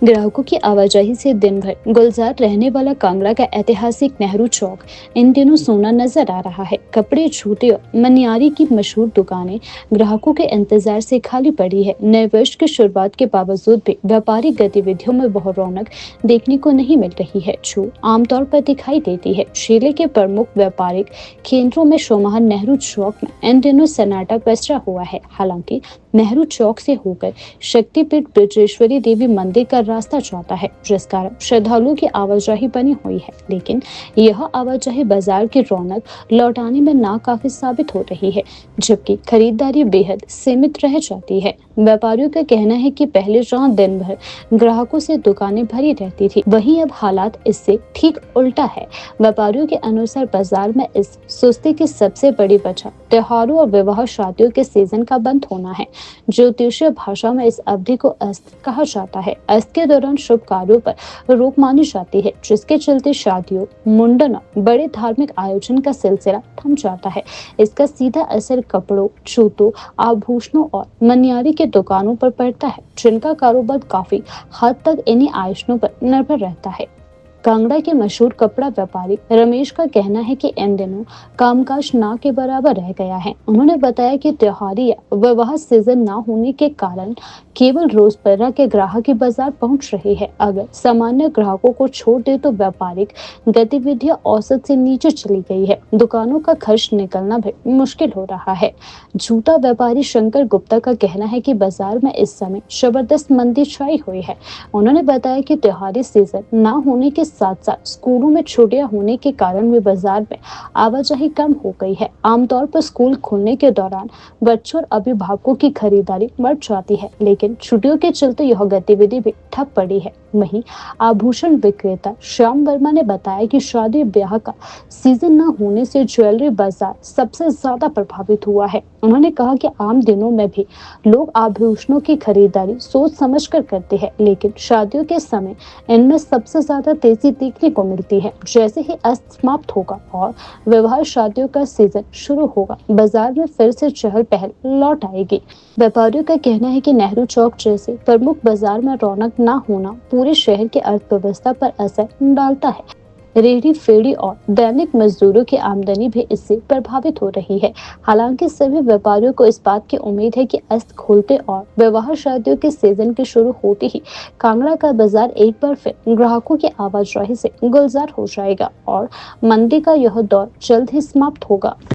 ग्राहकों की आवाजाही से दिन भर गुलजार रहने वाला कांगड़ा का ऐतिहासिक नेहरू चौक इन दिनों सोना नजर आ रहा है। कपड़े, जूते और मनियारी की मशहूर दुकानें ग्राहकों के इंतजार से खाली पड़ी है। नए वर्ष की शुरुआत के बावजूद भी व्यापारिक गतिविधियों में बहुत रौनक देखने को नहीं मिल रही है, जो आमतौर पर दिखाई देती है। जिले के प्रमुख व्यापारिक केंद्रों में शुमार नेहरू चौक में इन दिनों सन्नाटा पसरा हुआ है। हालांकि नेहरू चौक से होकर शक्तिपीठ ब्रजेश्वरी देवी मंदिर का रास्ता जाता है, जिस कारण श्रद्धालुओं की आवाजाही बनी हुई है। लेकिन यह आवाजाही बाजार की रौनक लौटाने में नाकाफी साबित हो रही है, जबकि खरीदारी बेहद सीमित रह जाती है। व्यापारियों का कहना है कि पहले जहां दिन भर ग्राहकों से दुकानें भरी रहती थी, वहीं अब हालात इससे ठीक उल्टा है। व्यापारियों के अनुसार बाजार में इस सुस्ती की सबसे बड़ी वजह त्योहारों और विवाह शादियों के सीजन का बंद होना है। ज्योतिषीय भाषा में इस अवधि को अस्त कहा जाता है। अस्त के दौरान शुभ कार्यों पर रोक मानी जाती है, जिसके चलते शादियों, मुंडन और बड़े धार्मिक आयोजन का सिलसिला थम जाता है। इसका सीधा असर कपड़ों, जूतों, आभूषणों और मनियारी के दुकानों पर पड़ता है, जिनका कारोबार काफी हद तक इन्हीं आयोजनों पर निर्भर रहता है। कांगड़ा के मशहूर कपड़ा व्यापारी रमेश का कहना है कि इन दिनों कामकाज ना के बराबर रह गया है। उन्होंने बताया कि त्योहारी या विवाह सीजन ना होने के कारण केवल रोजमर्रा के ग्राहक ही बाजार पहुंच रहे हैं। अगर सामान्य ग्राहकों को छोड़ दे तो व्यापारिक गतिविधियां औसत से नीचे चली गई है। दुकानों का खर्च निकलना भी मुश्किल हो रहा है। जूता व्यापारी शंकर गुप्ता का कहना है कि बाजार में इस समय जबरदस्त मंदी छाई हुई है। उन्होंने बताया कि त्योहारी सीजन ना होने के साथ साथ स्कूलों में छुट्टियां होने के कारण भी बाजार में आवाजाही कम हो गई है। आमतौर पर स्कूल खुलने के दौरान बच्चों और अभिभावकों की खरीदारी बढ़ जाती है, लेकिन छुट्टियों के चलते यह गतिविधि भी ठप पड़ी है। वहीं आभूषण विक्रेता श्याम वर्मा ने बताया कि शादी ब्याह का सीजन न होने से ज्वेलरी बाजार सबसे ज्यादा प्रभावित हुआ है। उन्होंने कहा कि आम दिनों में भी लोग आभूषणों की खरीदारी सोच समझकर करते हैं, लेकिन शादियों के समय इनमें सबसे ज्यादा तेजी देखने को मिलती है। जैसे ही अस्त समाप्त होगा और विवाह शादियों का सीजन शुरू होगा, बाजार में फिर से चहल पहल लौट आएगी। व्यापारियों का कहना है कि नेहरू चौक जैसे प्रमुख बाजार में रौनक न होना पूरे शहर की अर्थव्यवस्था पर असर डालता है। रेहड़ी फेड़ी और दैनिक मजदूरों की आमदनी भी इससे प्रभावित हो रही है। हालांकि सभी व्यापारियों को इस बात की उम्मीद है कि अस्त खोलते और विवाह शादियों के सीजन के शुरू होते ही कांगड़ा का बाजार एक बार फिर ग्राहकों की आवाजाही से गुलजार हो जाएगा और मंदी का यह दौर जल्द ही समाप्त होगा।